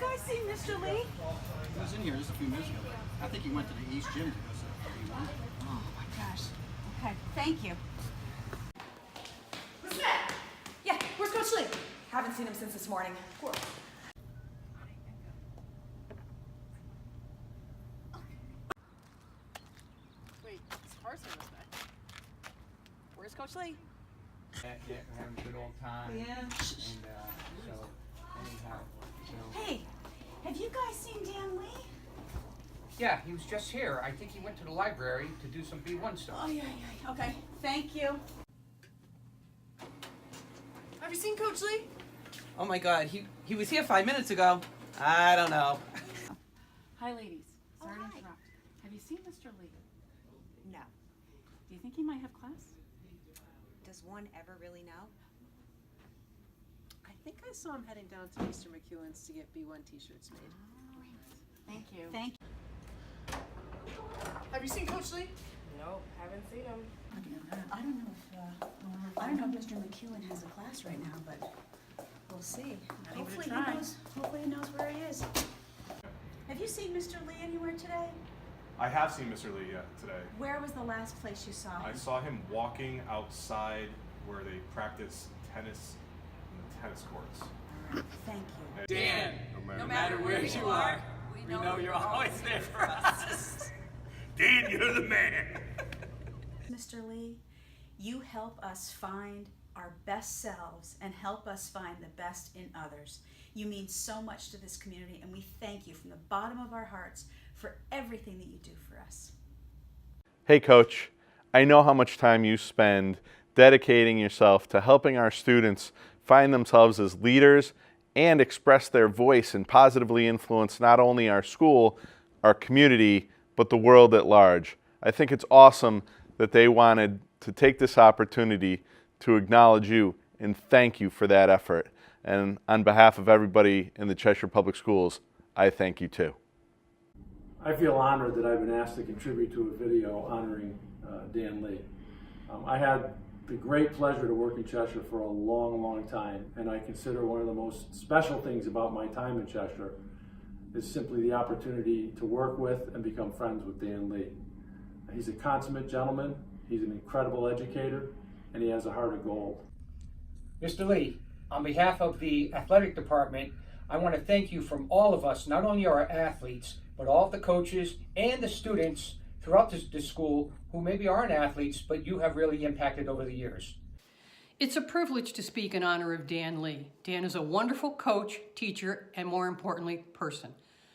guys seen Mr. Lee? He was in here just a few minutes ago. I think he went to the East Gym to go set up. Oh my gosh. Okay, thank you. Who's that? Yeah, where's Coach Lee? Haven't seen him since this morning. Cool. Wait, it's Carson was back. Where's Coach Lee? Yeah, we're having a good old time. Yeah. And so, anyhow, so. Hey, have you guys seen Dan Lee? Yeah, he was just here. I think he went to the library to do some B1 stuff. Oh, yeah. Okay, thank you. Have you seen Coach Lee? Oh my God, he was here 5 minutes ago. I don't know. Hi, ladies. Sorry to hi. interrupt. Have you seen Mr. Lee? No. Do you think he might have class? Does one ever really know? I think I saw him heading down to Mr. McEwen's to get B1 t-shirts made. Thank you. Thank you. Have you seen Coach Lee? No, haven't seen him. I don't know if Mr. McEwen has a class right now, but we'll see. Hopefully he knows where he is. Have you seen Mr. Lee anywhere today? I have seen Mr. Lee today. Where was the last place you saw him? I saw him walking outside where they practice tennis in the tennis courts. All right, thank you. Dan, no matter where you are, we know you're always there for us. Dan, you're the man. Mr. Lee, you help us find our best selves and help us find the best in others. You mean so much to this community, and we thank you from the bottom of our hearts for everything that you do for us. Hey Coach, I know how much time you spend dedicating yourself to helping our students find themselves as leaders and express their voice and positively influence not only our school, our community, but the world at large. I think it's awesome that they wanted to take this opportunity to acknowledge you and thank you for that effort. And on behalf of everybody in the Cheshire Public Schools, I thank you too. I feel honored that I've been asked to contribute to a video honoring Dan Lee. I had the great pleasure to work in Cheshire for a long time, and I consider one of the most special things about my time in Cheshire is simply the opportunity to work with and become friends with Dan Lee. He's a consummate gentleman, he's an incredible educator, and he has a heart of gold. Mr. Lee, on behalf of the athletic department, I want to thank you from all of us, not only our athletes, but all of the coaches and the students throughout this school who maybe aren't athletes, but you have really impacted over the years. It's a privilege to speak in honor of Dan Lee. Dan is a wonderful coach, teacher, and more importantly, person.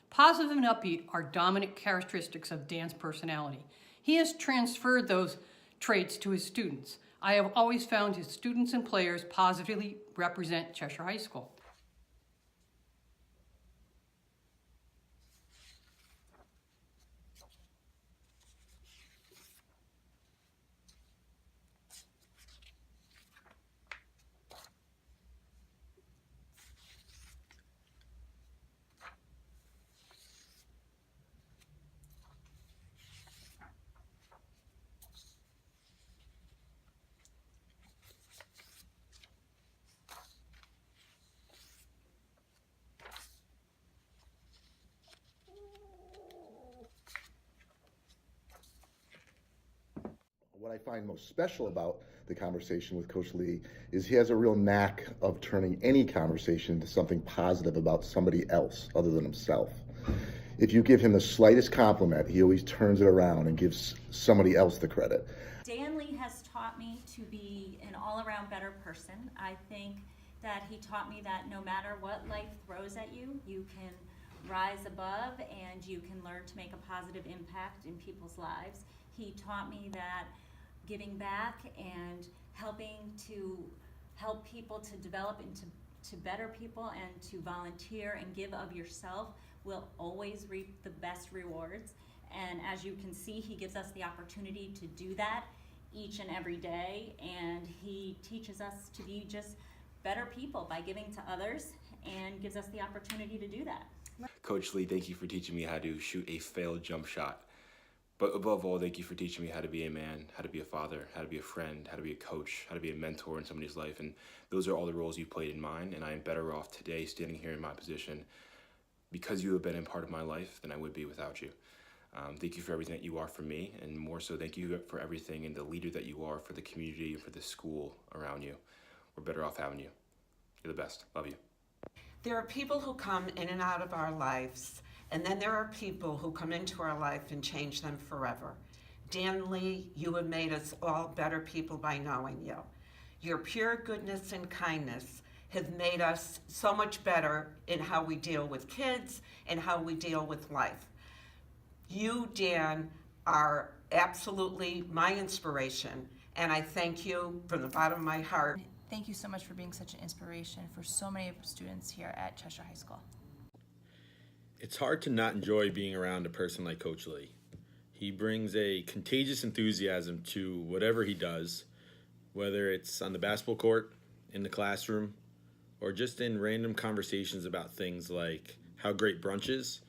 Positive and upbeat are dominant characteristics of Dan's personality. He has transferred those traits to his students. I have always found his students and players positively represent Cheshire High School. What I find most special about the conversation with Coach Lee is he has a real knack of turning any conversation into something positive about somebody else other than himself. If you give him the slightest compliment, he always turns it around and gives somebody else the credit. Dan Lee has taught me to be an all-around better person. I think that he taught me that no matter what life throws at you, you can rise above and you can learn to make a positive impact in people's lives. He taught me that giving back and helping to help people to develop into better people and to volunteer and give of yourself will always reap the best rewards. And as you can see, he gives us the opportunity to do that each and every day, and he teaches us to be just better people by giving to others and gives us the opportunity to do that. Coach Lee, thank you for teaching me how to shoot a failed jump shot. But above all, thank you for teaching me how to be a man, how to be a father, how to be a friend, how to be a coach, how to be a mentor in somebody's life. And those are all the roles you've played in mine, and I am better off today standing here in my position because you have been a part of my life than I would be without you. Thank you for everything that you are for me, and more so, thank you for everything and the leader that you are for the community and for the school around you. We're better off having you. You're the best. Love you. There are people who come in and out of our lives, and then there are people who come into our life and change them forever. Dan Lee, you have made us all better people by knowing you. Your pure goodness and kindness have made us so much better in how we deal with kids and how we deal with life. You, Dan, are absolutely my inspiration, and I thank you from the bottom of my heart. Thank you so much for being such an inspiration for so many students here at Cheshire High School. It's hard to not enjoy being around a person like Coach Lee. He brings a contagious enthusiasm to whatever he does, whether it's on the basketball court, in the classroom, or just in random conversations about things like how great brunch is